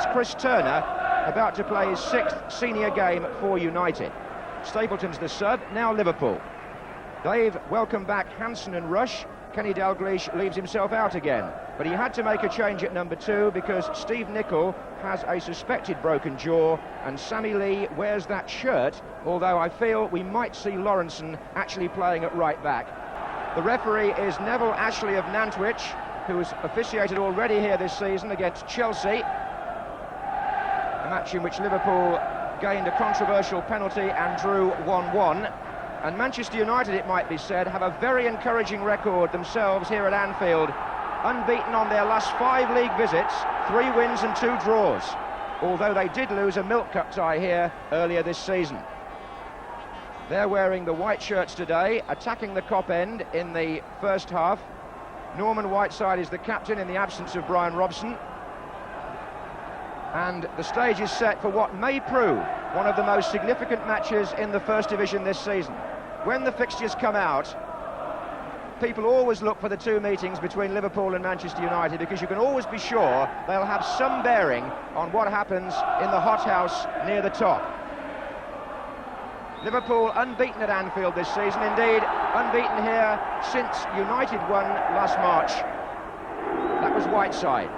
Here's Chris Turner, about to play his 6th senior game for United. Stapleton's the sub, now Liverpool. They've welcomed back Hansen and Rush. Kenny Dalglish leaves himself out again, but he had to make a change at number 2 because Steve Nicol has a suspected broken jaw and Sammy Lee wears that shirt, although I feel we might see Lawrenson actually playing at right back. The referee is Neville Ashley of Nantwich, who has officiated already here this season against Chelsea, a match in which Liverpool gained a controversial penalty and drew 1-1. And Manchester United, it might be said, have a very encouraging record themselves here at Anfield, unbeaten on their last 5 league visits, 3 wins and 2 draws, although they did lose a Milk Cup tie here earlier this season. They're wearing the white shirts today, attacking the Kop end in the first half. Norman Whiteside is the captain in the absence of Brian Robson. And the stage is set for what may prove one of the most significant matches in the First Division this season. When the fixtures come out, people always look for the 2 meetings between Liverpool and Manchester United because you can always be sure they'll have some bearing on what happens in the hothouse near the top. Liverpool unbeaten at Anfield this season, indeed unbeaten here since United won last March. That was Whiteside.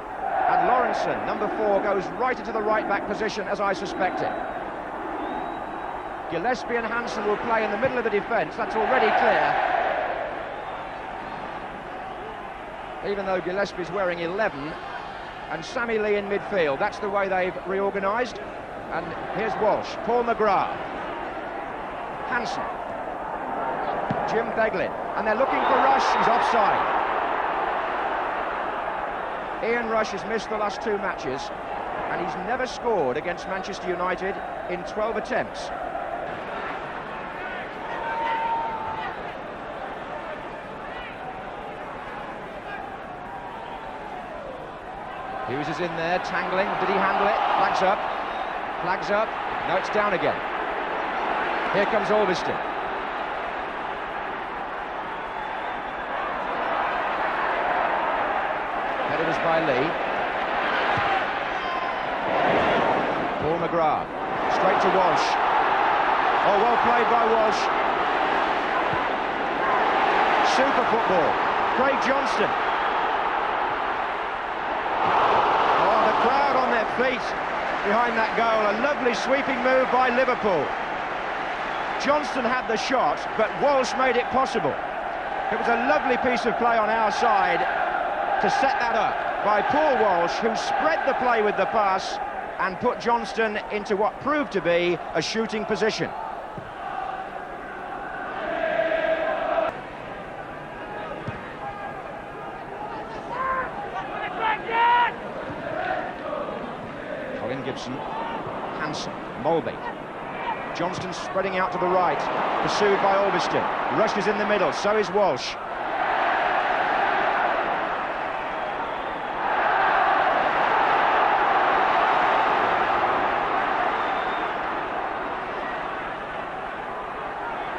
And Lawrenson, number 4, goes right into the right-back position, as I suspected. Gillespie and Hansen will play in the middle of the defence, that's already clear. Even though Gillespie's wearing 11. And Sammy Lee in midfield, that's the way they've reorganised. And here's Walsh, Paul McGrath, Hansen, Jim Beglin. And they're looking for Rush, he's offside. Ian Rush has missed the last 2 matches, and he's never scored against Manchester United in 12 attempts. Hughes is in there, tangling. Did he handle it? Flags up. Flags up. No, it's down again. Here comes Alveston. Headed us by Lee. Paul McGrath. Straight to Walsh. Oh, well played by Walsh. Super football. Craig Johnston. Crowd on their feet behind that goal. A lovely sweeping move by Liverpool. Johnston had the shot, but Walsh made it possible. It was a lovely piece of play on our side to set that up by Paul Walsh, who spread the play with the pass and put Johnston into what proved to be a shooting position. Gibson, Hansen, Molby. Johnston spreading out to the right, pursued by Alveston. Rush is in the middle, so is Walsh.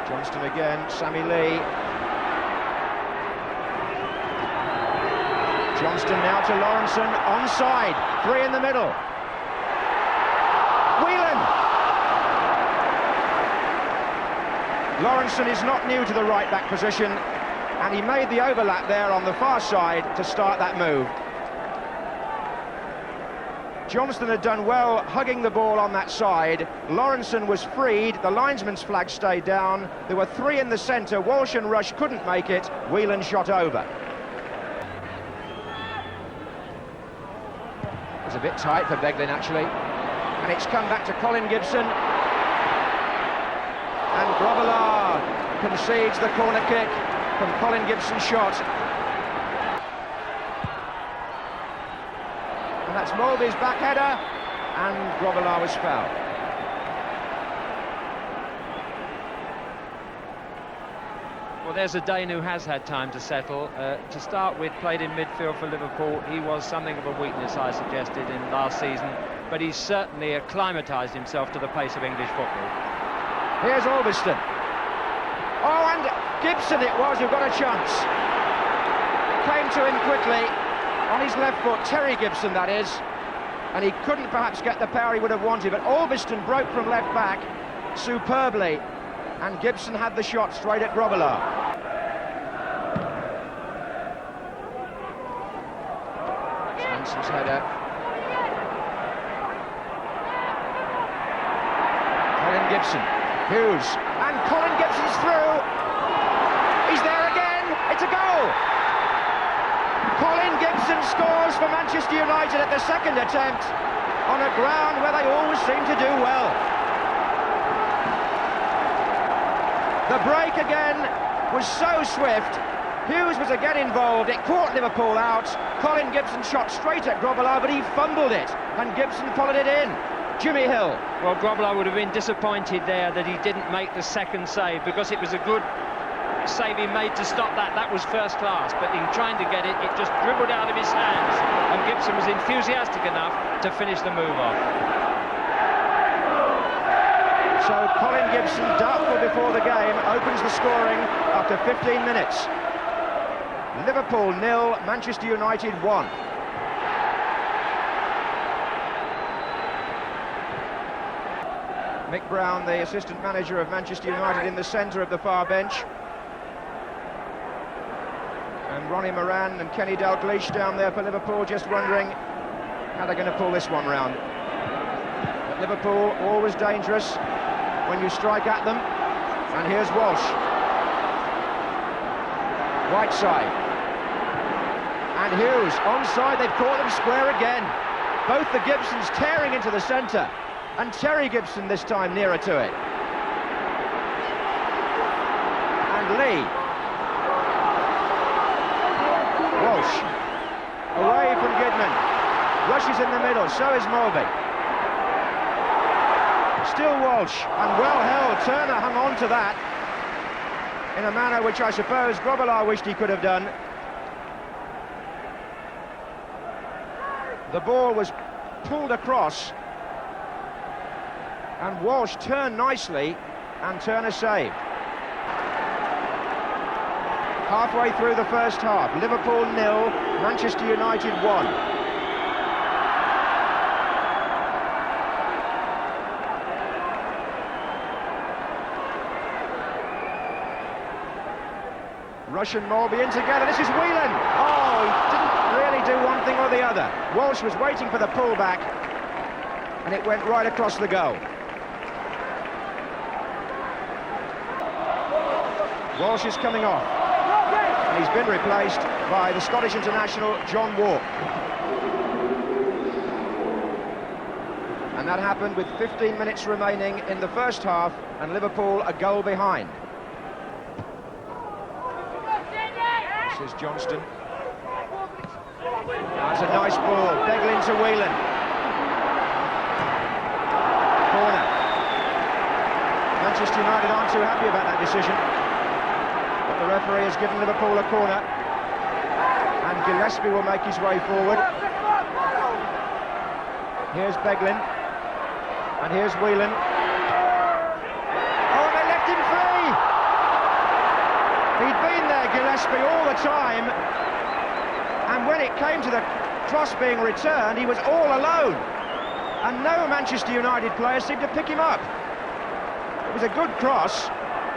Johnston again, Sammy Lee. Johnston now to Lawrenson, onside, 3 in the middle. Lawrenson is not new to the right-back position, and he made the overlap there on the far side to start that move. Johnston had done well hugging the ball on that side. Lawrenson was freed, the linesman's flag stayed down. There were 3 in the centre, Walsh and Rush couldn't make it, Whelan shot over. It was a bit tight for Beglin actually, and it's come back to Colin Gibson. And Grobbelaar concedes the corner kick from Colin Gibson's shot. And that's Molby's back header, and Grobbelaar was fouled. Well, there's a Dane who has had time to settle. To start with, played in midfield for Liverpool. He was something of a weakness, I suggested, in last season, but he's certainly acclimatised himself to the pace of English football. Here's Alveston. Oh, and Gibson it was who got a chance. Came to him quickly on his left foot, Terry Gibson that is. and he couldn't perhaps get the power he would have wanted, but Albiston broke from left back superbly, and Gibson had the shot straight at Grobbelaar. Hanson's header. Colin Gibson, Hughes, and Colin Gibson's through. He's there again, it's a goal! Colin Gibson scores for Manchester United at the second attempt on a ground where they always seem to do well. The break again was so swift. Hughes was again involved. It caught Liverpool out. Colin Gibson shot straight at Grobbelaar, but he fumbled it, and Gibson followed it in. Jimmy Hill. Well, Grobbelaar would have been disappointed there that he didn't make the second save, because it was a good save he made to stop that. That was first class, but in trying to get it, it just dribbled out of his hands, and Gibson was enthusiastic enough to finish the move off. So Colin Gibson, doubtful before the game, opens the scoring after 15 minutes. Liverpool 0, Manchester United 1. Mick Brown, the assistant manager of Manchester United, in the centre of the far bench. And Ronnie Moran and Kenny Dalglish down there for Liverpool, just wondering how they're going to pull this one round. But Liverpool, always dangerous when you strike at them. And here's Walsh. Whiteside. And Hughes, onside, they've caught them square again. Both the Gibsons tearing into the centre. And Terry Gibson this time nearer to it. And Lee. Walsh. Away from Goodman. Rushes in the middle, so is Mulvey. Still Walsh, and well held. Turner hung on to that in a manner which I suppose Grobbelaar wished he could have done. The ball was pulled across, and Walsh turned nicely, and Turner saved. Halfway through the first half, Liverpool 0, Manchester United 1. Rush and Mulvey in together. This is Whelan. Oh, he didn't really do one thing or the other. Walsh was waiting for the pullback, and it went right across the goal. Walsh is coming off, and he's been replaced by the Scottish international John Walk. And that happened with 15 minutes remaining in the first half, and Liverpool a goal behind. This is Johnston. That's a nice ball. Beglin to Whelan. Corner. Manchester United aren't too happy about that decision, but the referee has given Liverpool a corner, and Gillespie will make his way forward. Here's Beglin, and here's Whelan. Oh, they left him free! He'd been there, Gillespie, all the time, and when it came to the cross being returned, he was all alone, and no Manchester United player seemed to pick him up. It was a good cross,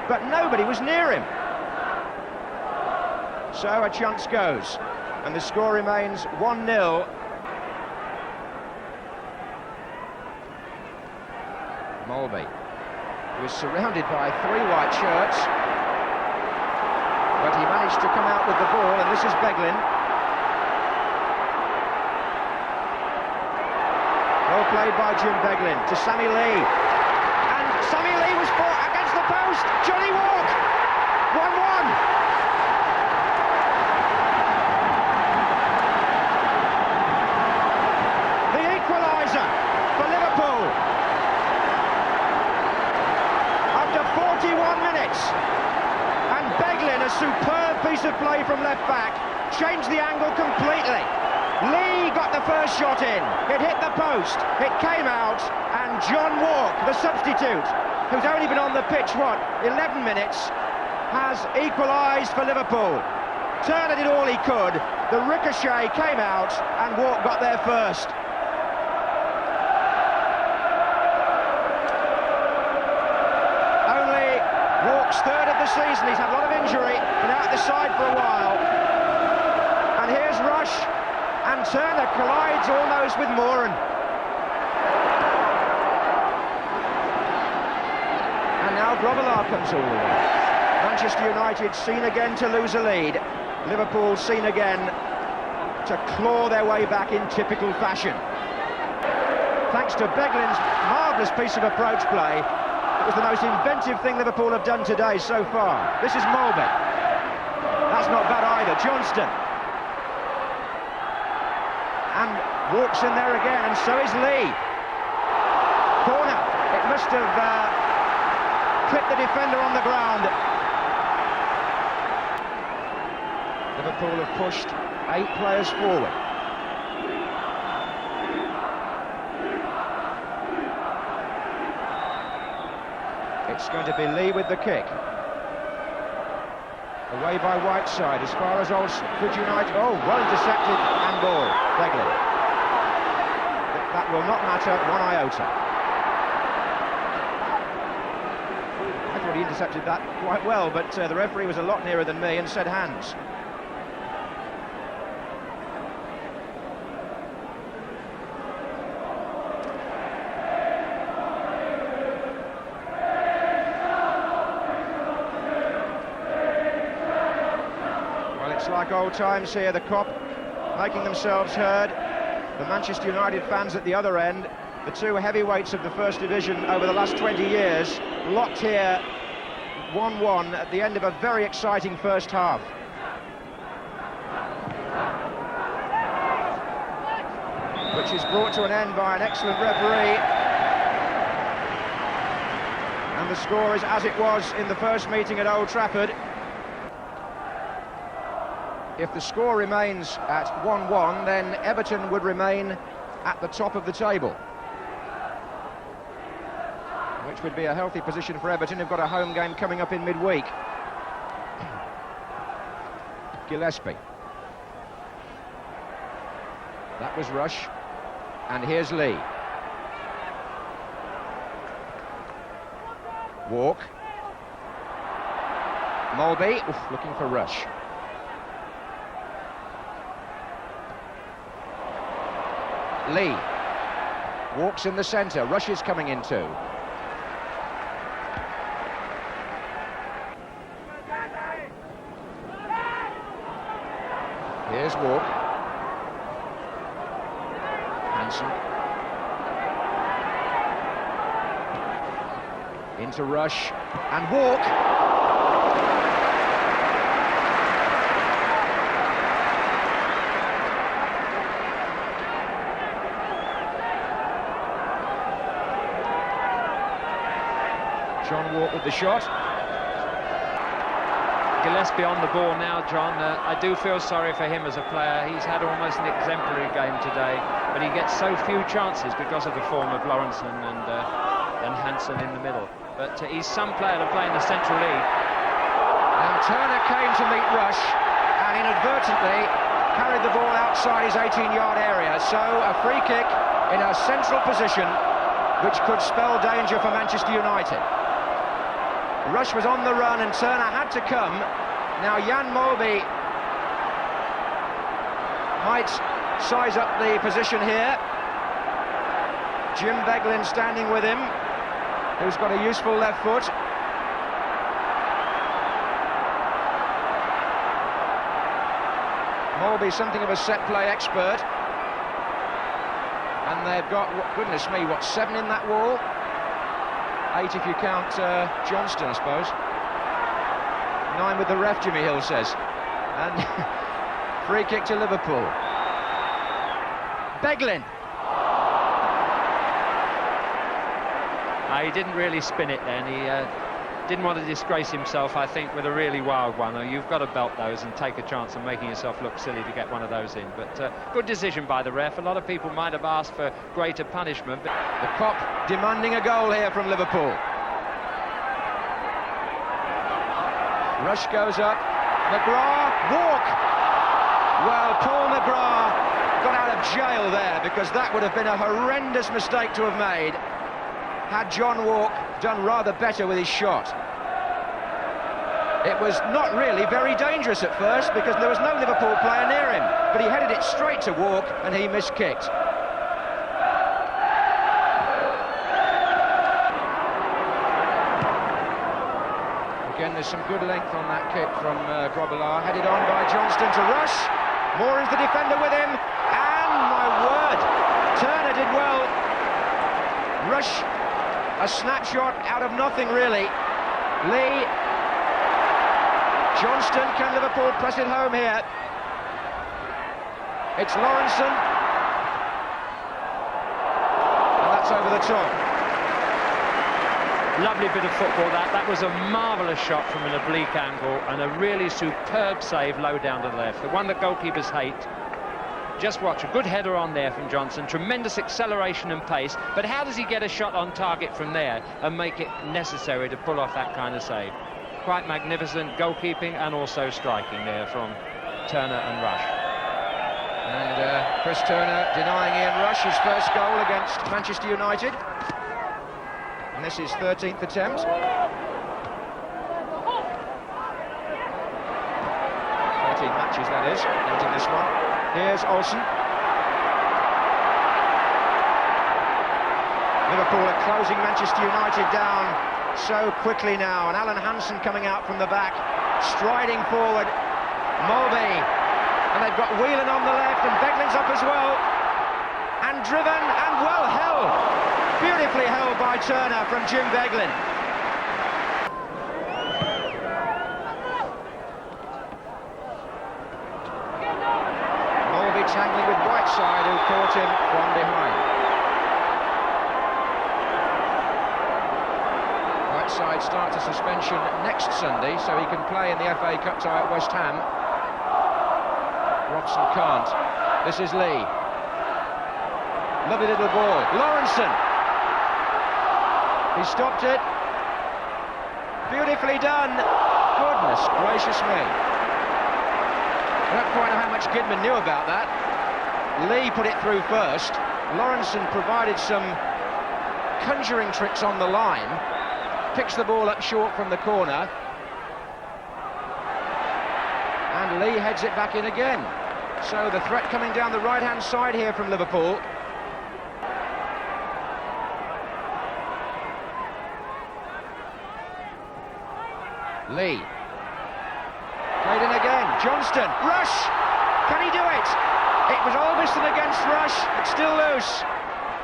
but nobody was near him. So a chance goes, and the score remains 1-0. Mulvey, who was surrounded by 3 white shirts, but he managed to come out with the ball, and this is Beglin. Well played by Jim Beglin to Sammy Lee, and Sammy Lee was fought against the post. Johnny Walk, 1-1. The equaliser for Liverpool after 41 minutes. And Beglin, a superb piece of play from left back, changed the angle completely. Lee got the first shot in, it hit the post, it came out, and John Walk, the substitute, who's only been on the pitch, 11 minutes, has equalised for Liverpool. Turner did all he could, the ricochet came out, and Walk got there first. His third of the season. He's had a lot of injury, been out the side for a while. And here's Rush, and Turner collides almost with Moran. And now Grobbelaar comes all the way. Manchester United seen again to lose a lead. Liverpool seen again to claw their way back in typical fashion. Thanks to Beglin's marvellous piece of approach play, it was the most inventive thing Liverpool have done today so far. This is Mulby. That's not bad either. Johnston. And walks in there again, and so is Lee. Corner. It must have clipped the defender on the ground. Liverpool have pushed 8 players forward. It's going to be Lee with the kick. Away by Whiteside as far as Olsen. Could United... Oh, well intercepted handball. Beglin. That will not matter one iota. I thought he intercepted that quite well, but the referee was a lot nearer than me and said hands. It's like old times here, the Kop making themselves heard. The Manchester United fans at the other end, the two heavyweights of the First Division over the last 20 years, locked here 1-1 at the end of a very exciting first half. Which is brought to an end by an excellent referee. And the score is as it was in the first meeting at Old Trafford. If the score remains at 1-1, then Everton would remain at the top of the table, which would be a healthy position for Everton, who've got a home game coming up in midweek. Gillespie. That was Rush, and here's Lee. Walk. Mulby, looking for Rush. Lee walks in the centre. Rush is coming in too. Here's Walk. Hansen. Into Rush and Walk. John Walk with the shot. Gillespie on the ball now, John. I do feel sorry for him as a player. He's had almost an exemplary game today, but he gets so few chances because of the form of Lawrenson and Hansen in the middle. But he's some player to play in the Central League. And Turner came to meet Rush and inadvertently carried the ball outside his 18-yard area. So a free kick in a central position, which could spell danger for Manchester United. Rush was on the run and Turner had to come. Now Jan Mulby might size up the position here. Jim Beglin standing with him, who's got a useful left foot. Mulby, something of a set play expert. And they've got, goodness me, what, 7 in that wall? 8 if you count Johnston, I suppose. 9 with the ref, Jimmy Hill says. And free kick to Liverpool. Beglin. He didn't really spin it then. He didn't want to disgrace himself, I think, with a really wild one. You've got to belt those and take a chance of making yourself look silly to get one of those in. But good decision by the ref. A lot of people might have asked for greater punishment. But the Kop demanding a goal here from Liverpool. Rush goes up. McGrath, Walk. Well, Paul McGrath got out of jail there, because that would have been a horrendous mistake to have made had John Walk done rather better with his shot. It was not really very dangerous at first because there was no Liverpool player near him, but he headed it straight to Walk and he miskicked. Again, there's some good length on that kick from Grobbelaar, headed on by Johnston to Rush. Moore is the defender with him, and my word, Turner did well. Rush, a snapshot out of nothing really. Lee, Johnston, can Liverpool press it home here? It's Lawrenson, and that's over the top. Lovely bit of football that was a marvellous shot from an oblique angle and a really superb save low down to the left, the one that goalkeepers hate. Just watch, a good header on there from Johnson, tremendous acceleration and pace, but how does he get a shot on target from there and make it necessary to pull off that kind of save? Quite magnificent goalkeeping and also striking there from Turner and Rush. And Chris Turner denying Ian Rush his first goal against Manchester United. And this is 13th attempt. 13 matches, that is, counting this one. Here's Olsen. Liverpool are closing Manchester United down so quickly now, and Alan Hansen coming out from the back, striding forward. Mulvey, and they've got Whelan on the left, and Beglin's up as well, and driven and well held. Beautifully held by Turner from Jim Beglin. Mulvey tangling with Whiteside, who caught him from behind. Whiteside starts a suspension next Sunday, so he can play in the FA Cup tie at West Ham. Robson can't. This is Lee. Lovely little ball. Lawrenson. He stopped it. Beautifully done. Goodness gracious me. I don't quite know how much Kidman knew about that. Lee put it through first. Lawrenson provided some conjuring tricks on the line. Picks the ball up short from the corner. And Lee heads it back in again. So the threat coming down the right-hand side here from Liverpool. Lee. Played in again. Johnston. Rush! Can he do it? It was Albiston against Rush. It's still loose.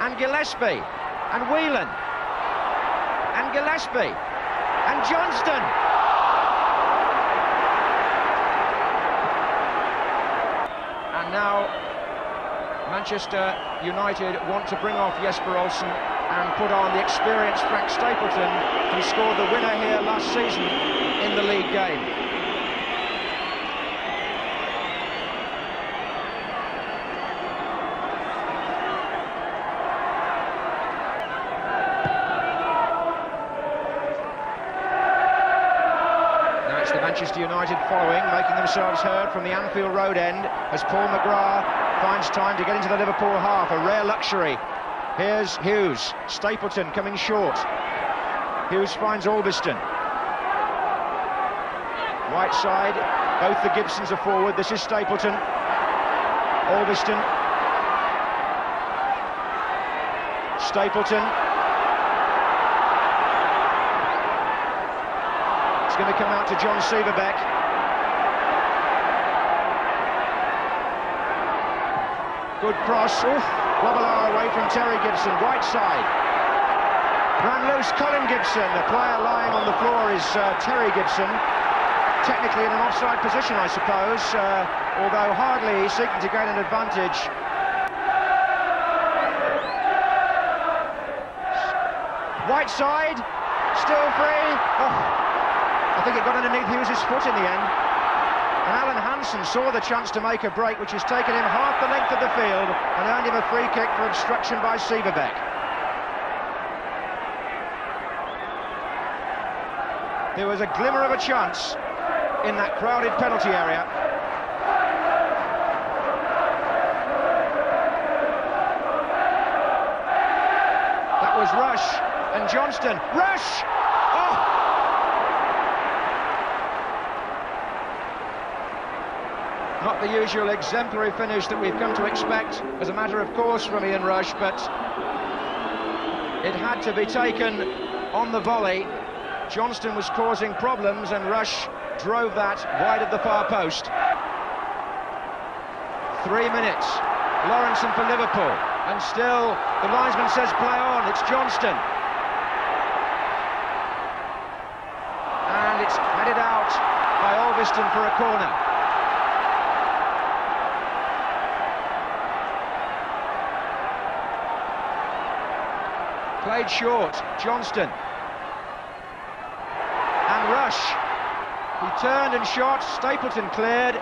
And Gillespie. And Whelan. And Gillespie. And Johnston. And now Manchester United want to bring off Jesper Olsen and put on the experienced Frank Stapleton, who scored the winner here last season in the league game. Now it's the Manchester United following, making themselves heard from the Anfield Road end as Paul McGrath finds time to get into the Liverpool half, a rare luxury. Here's Hughes, Stapleton coming short. Hughes finds Albiston. Whiteside, both the Gibsons are forward. This is Stapleton. Albiston. Stapleton. It's going to come out to John Severbeck. Good cross. Grobbelaar away from Terry Gibson. Whiteside. Ran loose Colin Gibson. The player lying on the floor is Terry Gibson. Technically in an offside position, I suppose, although hardly seeking to gain an advantage. Whiteside, still free. I think it got underneath Hughes' foot in the end. And Alan Hansen saw the chance to make a break, which has taken him half the length of the field and earned him a free kick for obstruction by Severbeck. There was a glimmer of a chance in that crowded penalty area. That was Rush and Johnston. Rush! Oh! Not the usual exemplary finish that we've come to expect as a matter of course from Ian Rush, but it had to be taken on the volley. Johnston was causing problems and Rush drove that wide of the far post. 3 minutes. Lawrenson for Liverpool, and still the linesman says play on. It's Johnston, and it's headed out by Olveston for a corner. Played short, Johnston, and Rush. He turned and shot. Stapleton cleared.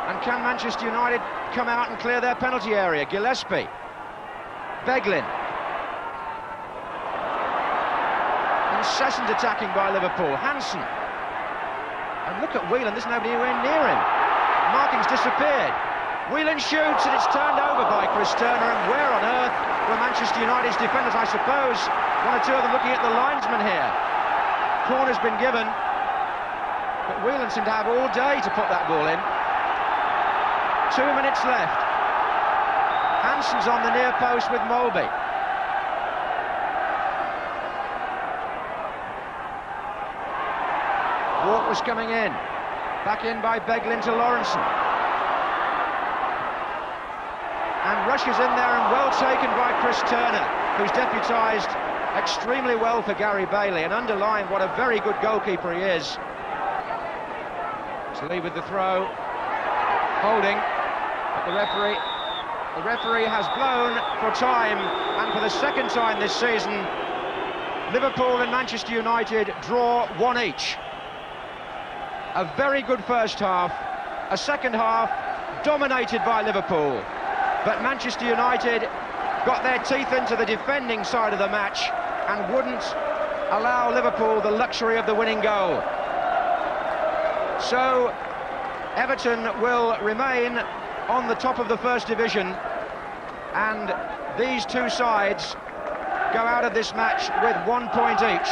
And can Manchester United come out and clear their penalty area? Gillespie, Beglin. Incessant attacking by Liverpool. Hansen. And look at Whelan, there's nobody anywhere near him. Marking's disappeared. Whelan shoots and it's turned over by Chris Turner, and where on earth were Manchester United's defenders? I suppose one or two of them looking at the linesman here. Corner's been given, but Whelan seemed to have all day to put that ball in. 2 minutes left. Hansen's on the near post with Molby. Walk was coming in. Back in by Beglin to Lawrenson. And Rush is in there, and well taken by Chris Turner, who's deputised extremely well for Gary Bailey and underlined what a very good goalkeeper he is. To lead with the throw. Holding. But the referee has blown for time, and for the second time this season, Liverpool and Manchester United draw 1 each. A very good first half, a second half dominated by Liverpool, but Manchester United got their teeth into the defending side of the match and wouldn't allow Liverpool the luxury of the winning goal. So Everton will remain on the top of the First Division, and these two sides go out of this match with 1 point each.